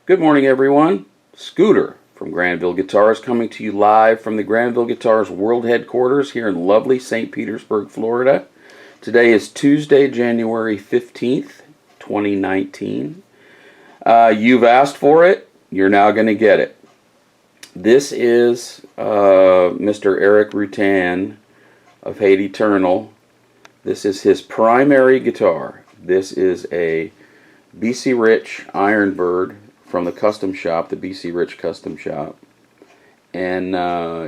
Good morning, everyone. Scooter from Granville Guitars coming to you live from the Granville Guitars World Headquarters here in lovely St. Petersburg, Florida. Today is Tuesday, January 15th, 2019. You've asked for it. You're now going to get it. This is Mr. Erik Rutan of Hate Eternal. This is his primary guitar. This is a BC Rich Ironbird from the custom shop, the BC Rich Custom Shop. And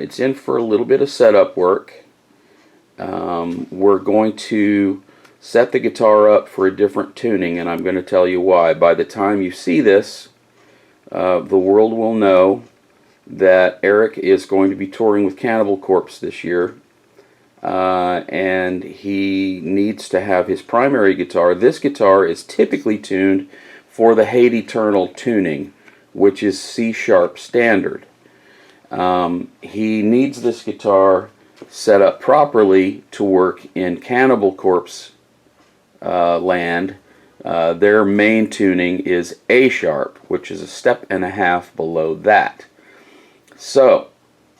it's in for a little bit of setup work. We're going to set the guitar up for a different tuning, and I'm going to tell you why. By the time you see this, the world will know that Erik is going to be touring with Cannibal this year. And he needs to have his primary guitar. This guitar is typically tuned for the Hate Eternal tuning, which is C sharp standard. He needs this guitar set up properly to work in Cannibal land. Their main tuning is A sharp, which is a step and a half below that. So,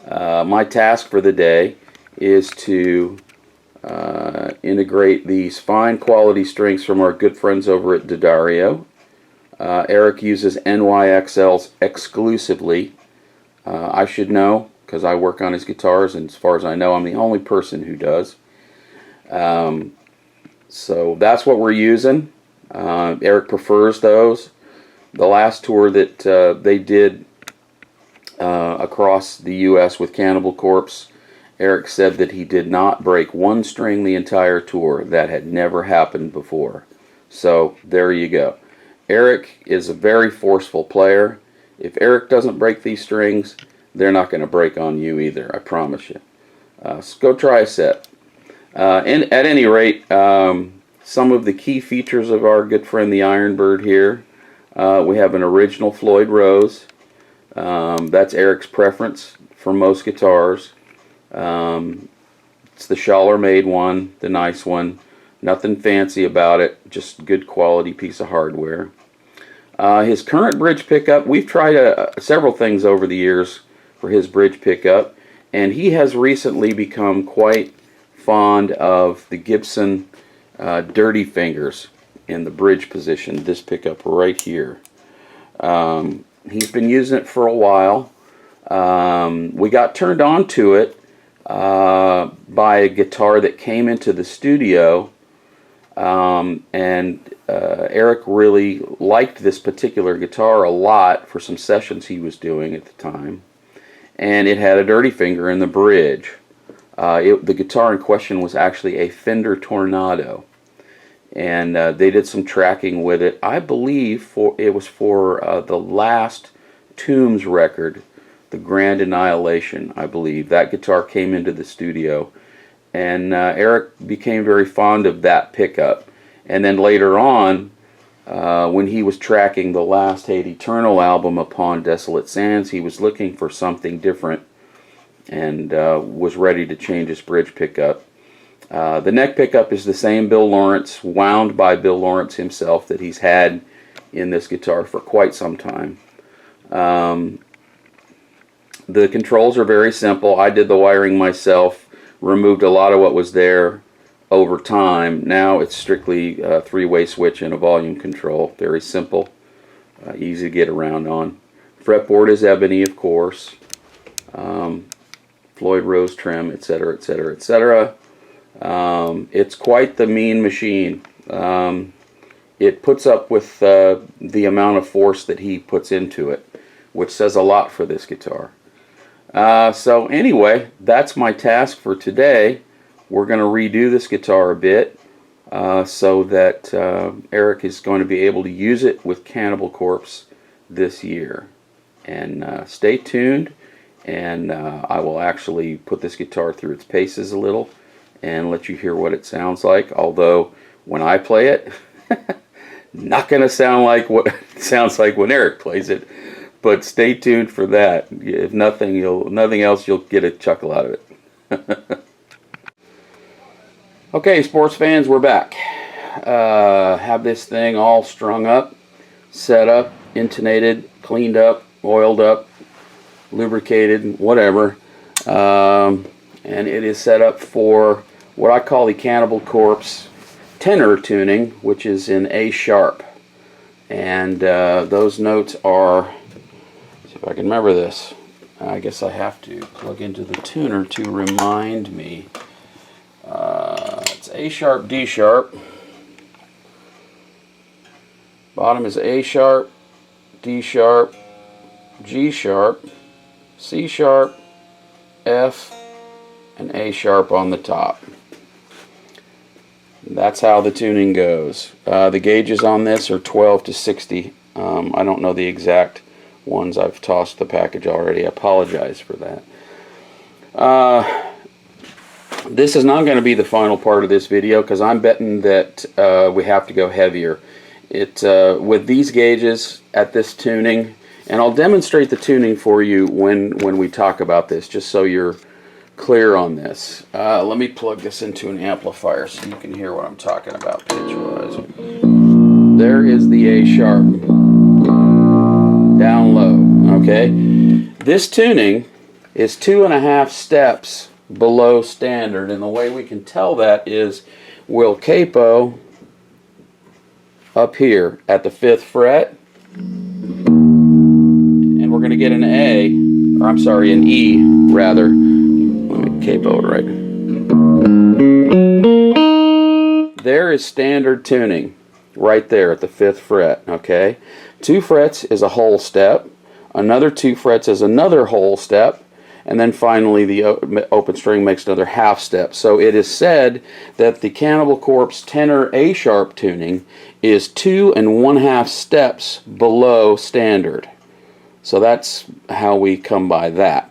my task for the day is to integrate these fine quality strings from our good friends over at D'Addario. Erik uses NYXLs exclusively. I should know because I work on his guitars, and as far as I know, I'm the only person who does. So that's what we're using. Erik prefers those. The last tour that they did across the U.S. with Cannibal Corpse, Erik said that he did not break one string the entire tour. That had never happened before. So there you go. Erik is a very forceful player. If Erik doesn't break these strings, they're not going to break on you either, I promise you. So go try a set. And at any rate, some of the key features of our good friend the Ironbird here. We have an original Floyd Rose. That's Erik's preference for most guitars. It's the Schaller made one, the nice one. Nothing fancy about it, just good quality piece of hardware. His current bridge pickup, we've tried several things over the years for his bridge pickup, and he has recently become quite fond of the Gibson Dirty Fingers in the bridge position, this pickup right here. He's been using it for a while. We got turned on to it by a guitar that came into the studio, and Erik really liked this particular guitar a lot for some sessions he was doing at the time, and it had a dirty finger in the bridge. The guitar in question was actually a Fender Tornado, and they did some tracking with it. I believe it was for the last Tombs record, the Grand Annihilation, I believe. That guitar came into the studio, and Erik became very fond of that pickup. And then later on, when he was tracking the last Hate Eternal album, Upon Desolate Sands, he was looking for something different and was ready to change his bridge pickup. The neck pickup is the same Bill Lawrence, wound by Bill Lawrence himself, that he's had in this guitar for quite some time. The controls are very simple. I did the wiring myself, removed a lot of what was there over time. Now it's strictly a three-way switch and a volume control. Very simple, easy to get around on. Fretboard is ebony, of course. Floyd Rose trim, etc., etc., etc. It's quite the mean machine. It puts up with the amount of force that he puts into it, which says a lot for this guitar. So anyway, that's my task for today. We're going to redo this guitar a bit so that Erik is going to be able to use it with Cannibal Corpse this year. And stay tuned, and I will actually put this guitar through its paces a little and let you hear what it sounds like. Although when I play it, not going to sound like what it sounds like when Erik plays it. But stay tuned for that. If nothing else, you'll get a chuckle out of it. Okay, sports fans, we're back. Have this thing all strung up, set up, intonated, cleaned up, oiled up, lubricated, whatever. And it is set up for what I call the Cannibal Corpse tenor tuning, which is in A sharp. And those notes are, let's see if I can remember this. I guess I have to plug into the tuner to remind me. It's A sharp, D sharp. Bottom is A sharp, D sharp, G sharp, C sharp, F, and A sharp on the top. That's how the tuning goes. The gauges on this are 12 to 60. I don't know the exact ones. I've tossed the package already. I apologize for that. This is not going to be the final part of this video because I'm betting that we have to go heavier. With these gauges at this tuning, and I'll demonstrate the tuning for you when we talk about this, just so you're clear on this. Let me plug this into an amplifier so you can hear what I'm talking about pitch-wise. There is the A sharp, down low, okay? This tuning is 2.5 steps below standard, and the way we can tell that is we'll capo up here at the 5th fret, and we're going to get an A, or I'm sorry, an E rather. Let me capo it right. There is standard tuning right there at the 5th fret, okay? 2 frets is a whole step, another 2 frets is another whole step, and then finally the open string makes another half step. So it is said that the Cannibal Corpse tenor A sharp tuning is 2.5 steps below standard. So that's how we come by that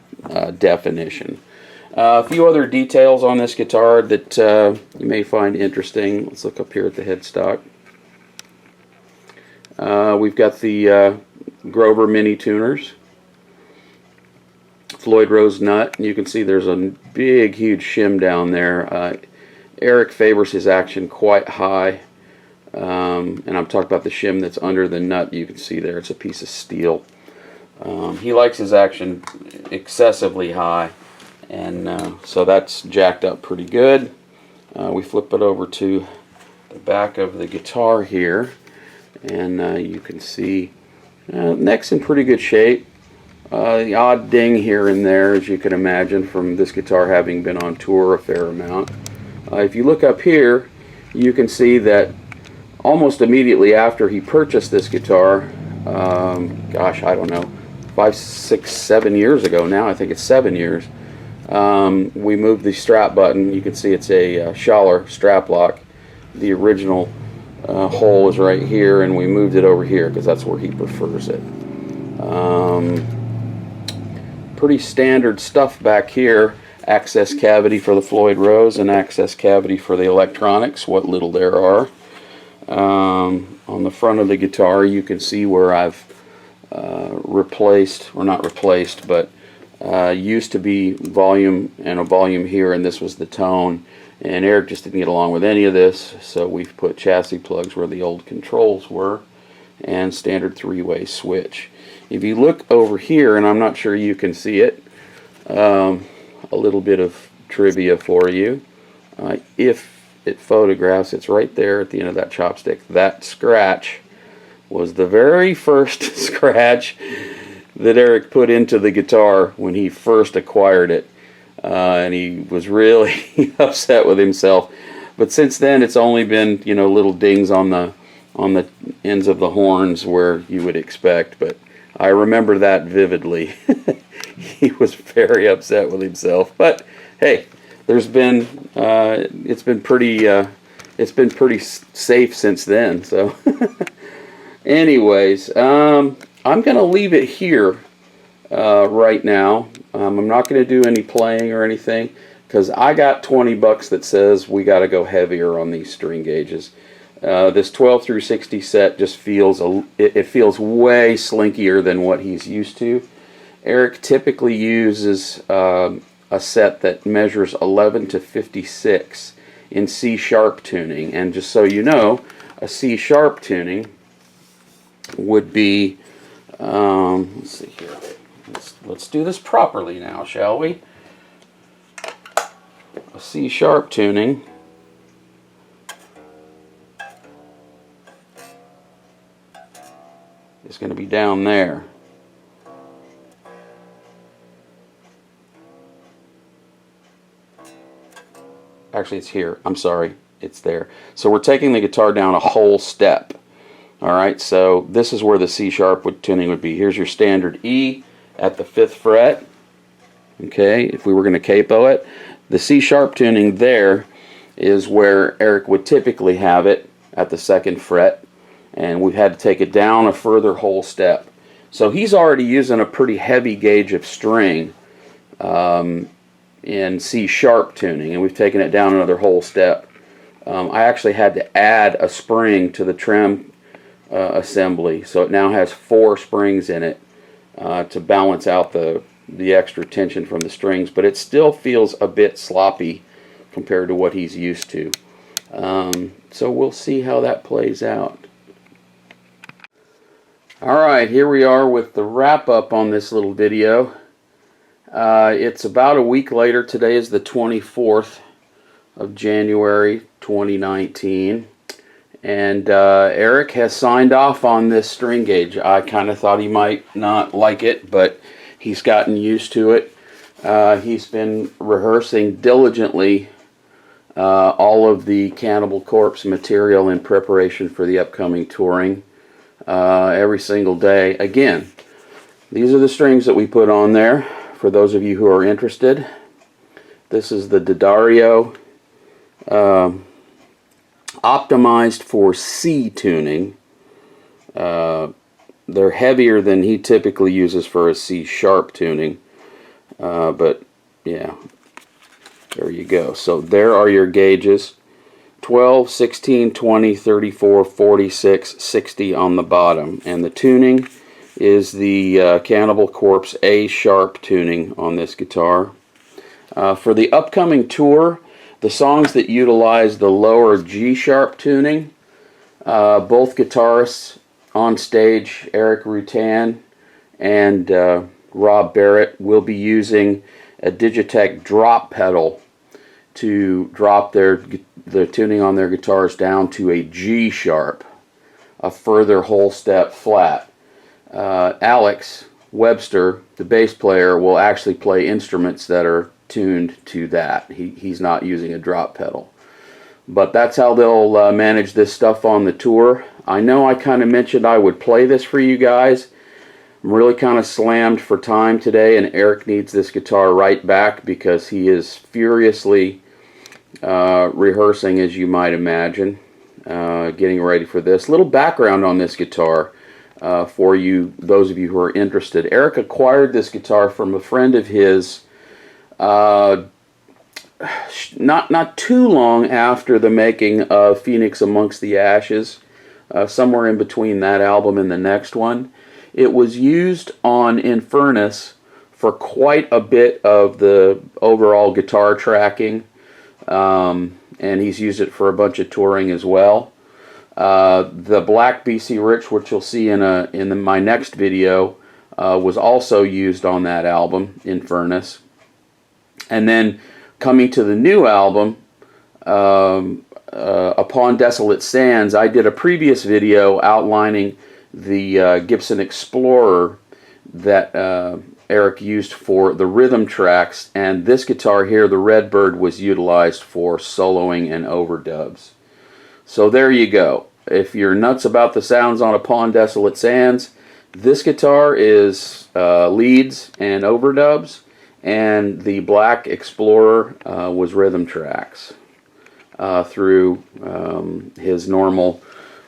definition. A few other details on this guitar that you may find interesting. Let's look up here at the headstock. We've got the Grover mini tuners, Floyd Rose nut. You can see there's a big, huge shim down there. Erik favors his action quite high, and I'm talking about the shim that's under the nut. You can see there, it's a piece of steel. He likes his action excessively high, and so that's jacked up pretty good. We flip it over to the back of the guitar here, and you can see neck's in pretty good shape. The odd ding here and there, as you can imagine, from this guitar having been on tour a fair amount. If you look up here, you can see that almost immediately after he purchased this guitar, gosh, I don't know, 5, 6, 7 years ago now, I think it's 7 years, we moved the strap button. You can see it's a Schaller strap lock. The original hole is right here, and we moved it over here because that's where he prefers it. Pretty standard stuff back here. Access cavity for the Floyd Rose and access cavity for the electronics, what little there are. On the front of the guitar you can see where I've replaced, or not replaced, but used to be volume and a volume here, and this was the tone, and Erik just didn't get along with any of this, so we've put chassis plugs where the old controls were, and standard 3-way switch. If you look over here, and I'm not sure you can see it, a little bit of trivia for you. If it photographs, it's right there at the end of that chopstick. That scratch was the very first scratch that Erik put into the guitar when he first acquired it, and he was really upset with himself. But since then, it's only been, you know, little dings on the ends of the horns where you would expect. But I remember that vividly. He was very upset with himself. But hey, there's been it's been pretty safe since then. So, anyways, I'm gonna leave it here right now. I'm not gonna do any playing or anything because I got 20 bucks that says we got to go heavier on these string gauges. This 12 through 60 set just feels it feels way slinkier than what he's used to. Erik typically uses a set that measures 11 to 56 in C sharp tuning, and just so you know, a C sharp tuning would be Let's see here. Let's do this properly now, shall we? A C sharp tuning. Is going to be down there. Actually, it's here. I'm sorry. It's there. So we're taking the guitar down a whole step. Alright, so this is where the C sharp tuning would be. Here's your standard E at the 5th fret. Okay, if we were going to capo it. The C sharp tuning there is where Erik would typically have it at the 2nd fret. And we've had to take it down a further whole step. So he's already using a pretty heavy gauge of string in C sharp tuning, and we've taken it down another whole step. I actually had to add a spring to the trem assembly, so it now has 4 springs in it to balance out the extra tension from the strings, but it still feels a bit sloppy compared to what he's used to. So we'll see how that plays out. Alright, here we are with the wrap up on this little video. It's about a week later. Today is the 24th of January 2019, and Erik has signed off on this string gauge. I kind of thought he might not like it, but he's gotten used to it. He's been rehearsing diligently all of the Cannibal Corpse material in preparation for the upcoming touring every single day. Again, these are the strings that we put on there. For those of you who are interested, this is the D'Addario optimized for C tuning. They're heavier than he typically uses for a C sharp tuning, but yeah, there you go. So there are your gauges: 12, 16, 20, 34, 46, 60 on the bottom, and the tuning is the Cannibal Corpse A sharp tuning on this guitar. For the upcoming tour, the songs that utilize the lower G sharp tuning, both guitarists on stage, Erik Rutan and Rob Barrett, will be using a Digitech drop pedal to drop the tuning on their guitars down to a G sharp, a further whole step flat. Alex Webster, the bass player, will actually play instruments that are tuned to that. He's not using a drop pedal. But that's how they'll manage this stuff on the tour. I know I kind of mentioned I would play this for you guys. I'm really kind of slammed for time today, and Erik needs this guitar right back because he is furiously rehearsing, as you might imagine, getting ready for this. Little background on this guitar. For you, those of you who are interested. Erik acquired this guitar from a friend of his not too long after the making of Phoenix Amongst the Ashes, somewhere in between that album and the next one. It was used on Infernus for quite a bit of the overall guitar tracking, and he's used it for a bunch of touring as well. The Black BC Rich, which you'll see in my next video, was also used on that album, Infernus. And then coming to the new album, Upon Desolate Sands, I did a previous video outlining the Gibson Explorer that Erik used for the rhythm tracks, and this guitar here, the Redbird, was utilized for soloing and overdubs. So there you go. If you're nuts about the sounds on Upon Desolate Sands, this guitar is leads and overdubs, and the Black Explorer was rhythm tracks through his normal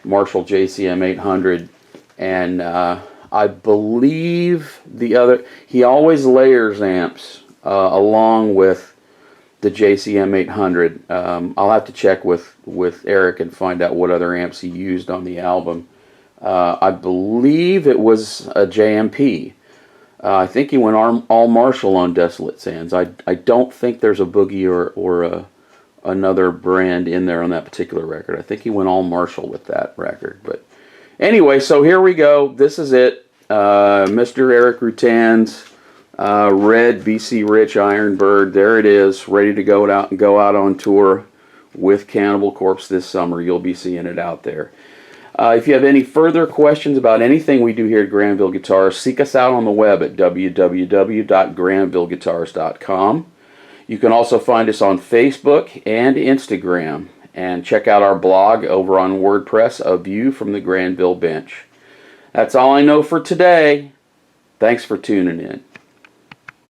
Marshall JCM 800, and I believe he always layers amps along with the JCM 800. I'll have to check with Erik and find out what other amps he used on the album. I believe it was a JMP. I think he went all Marshall on Desolate Sands. I don't think there's a Boogie or another brand in there on that particular record. I think he went all Marshall with that record. But anyway, so here we go. This is it. Mr. Erik Rutan's red BC Rich Ironbird. There it is, ready to go out on tour with Cannibal Corpse this summer. You'll be seeing it out there. If you have any further questions about anything we do here at Granville Guitars, seek us out on the web at www.granvilleguitars.com. You can also find us on Facebook and Instagram, and check out our blog over on WordPress, A View from the Granville Bench. That's all I know for today. Thanks for tuning in.